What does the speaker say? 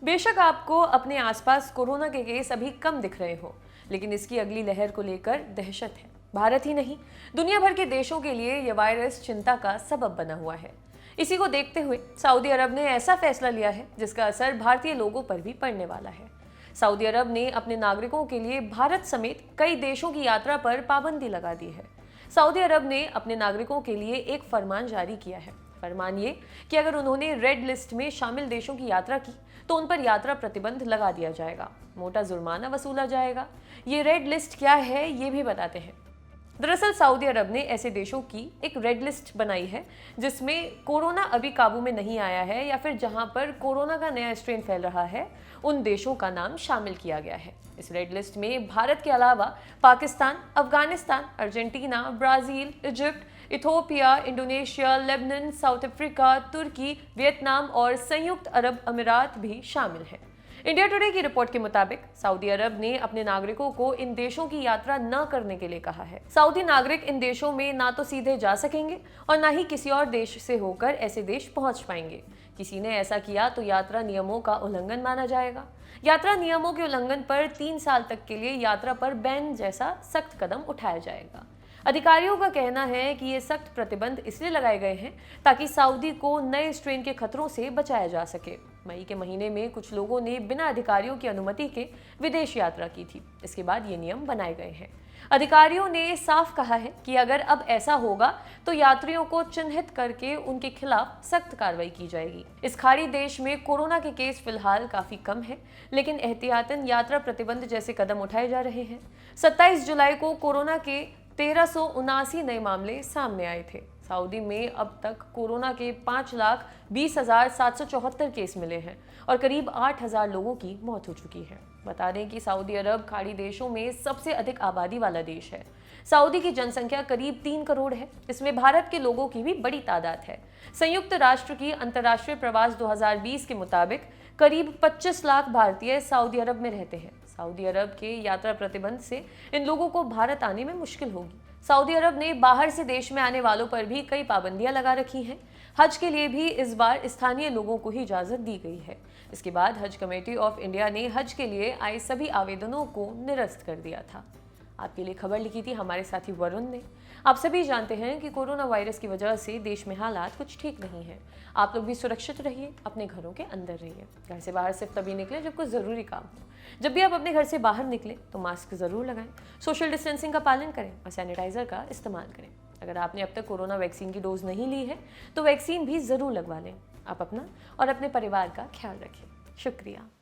बेशक आपको अपने आसपास कोरोना के केस अभी कम दिख रहे हो, लेकिन इसकी अगली लहर को लेकर दहशत है। भारत ही नहीं, दुनिया भर के देशों के लिए यह वायरस चिंता का सबब बना हुआ है। इसी को देखते हुए सऊदी अरब ने ऐसा फैसला लिया है जिसका असर भारतीय लोगों पर भी पड़ने वाला है। सऊदी अरब ने अपने नागरिकों के लिए भारत समेत कई देशों की यात्रा पर पाबंदी लगा दी है। सऊदी अरब ने अपने नागरिकों के लिए एक फरमान जारी किया है। फरमान ये कि अगर उन्होंने रेड लिस्ट में शामिल देशों की यात्रा की तो उन पर यात्रा प्रतिबंध लगा दिया जाएगा, मोटा जुर्माना वसूला जाएगा। ये रेड लिस्ट क्या है ये भी बताते हैं। दरअसल सऊदी अरब ने ऐसे देशों की एक रेड लिस्ट बनाई है जिसमें कोरोना अभी काबू में नहीं आया है या फिर जहां पर कोरोना का नया स्ट्रेन फैल रहा है, उन देशों का नाम शामिल किया गया है। इस रेड लिस्ट में भारत के अलावा Pakistan, Afghanistan, Argentina, Brazil, Egypt, Ethiopia, Indonesia, Lebanon, South Africa, तुर्की, वियतनाम और संयुक्त अरब अमीरात भी शामिल हैं। इंडिया टुडे की रिपोर्ट के मुताबिक सऊदी अरब ने अपने नागरिकों को इन देशों की यात्रा न करने के लिए कहा है। सऊदी नागरिक इन देशों में ना तो सीधे जा सकेंगे और ना ही किसी और देश से होकर ऐसे देश पहुंच पाएंगे। किसी ने ऐसा किया तो यात्रा नियमों का उल्लंघन माना जाएगा। यात्रा नियमों के उल्लंघन पर 3 साल तक के लिए यात्रा पर बैन जैसा सख्त कदम उठाया जाएगा। अधिकारियों का कहना है कि ये सख्त प्रतिबंध इसलिए लगाए गए हैं ताकि सऊदी को नए स्ट्रेन के खतरों से बचाया जा सके। मई के महीने में कुछ लोगों ने बिना अधिकारियों की अनुमति के विदेश यात्रा की थी। इसके बाद ये नियम बनाए गए हैं। अधिकारियों ने साफ कहा है कि अगर अब ऐसा होगा तो यात्रियों को चिन्हित करके उनके खिलाफ सख्त कार्रवाई की जाएगी। इस खाड़ी देश में कोरोना के केस फिलहाल काफी कम है, लेकिन एहतियातन यात्रा प्रतिबंध जैसे कदम उठाए जा रहे हैं। 27 जुलाई को कोरोना के 1379 नए मामले सामने आए थे। सऊदी में अब तक कोरोना के 5,20,774 केस मिले हैं और करीब 8,000 लोगों की मौत हो चुकी है। बता दें कि सऊदी अरब खाड़ी देशों में सबसे अधिक आबादी वाला देश है। सऊदी की जनसंख्या करीब 3 करोड़ है। इसमें भारत के लोगों की भी बड़ी तादाद है। संयुक्त राष्ट्र की अंतर्राष्ट्रीय प्रवास 2020 के मुताबिक करीब 25 लाख भारतीय सऊदी अरब में रहते हैं। सऊदी अरब के यात्रा प्रतिबंध से इन लोगों को भारत आने में मुश्किल होगी। सऊदी अरब ने बाहर से देश में आने वालों पर भी कई पाबंदियां लगा रखी हैं। हज के लिए भी इस बार स्थानीय लोगों को ही इजाजत दी गई है। इसके बाद हज कमेटी ऑफ इंडिया ने हज के लिए आए सभी आवेदनों को निरस्त कर दिया था। आपके लिए खबर लिखी थी हमारे साथी वरुण ने। आप सभी जानते हैं कि कोरोना वायरस की वजह से देश में हालात कुछ ठीक नहीं है। आप लोग भी सुरक्षित रहिए, अपने घरों के अंदर रहिए। घर से बाहर सिर्फ तभी निकलें जब कुछ ज़रूरी काम हो। जब भी आप अपने घर से बाहर निकलें तो मास्क ज़रूर लगाएं, सोशल डिस्टेंसिंग का पालन करें और सैनिटाइजर का इस्तेमाल करें। अगर आपने अब तक कोरोना वैक्सीन की डोज नहीं ली है तो वैक्सीन भी ज़रूर लगवा लें। आप अपना और अपने परिवार का ख्याल रखें। शुक्रिया।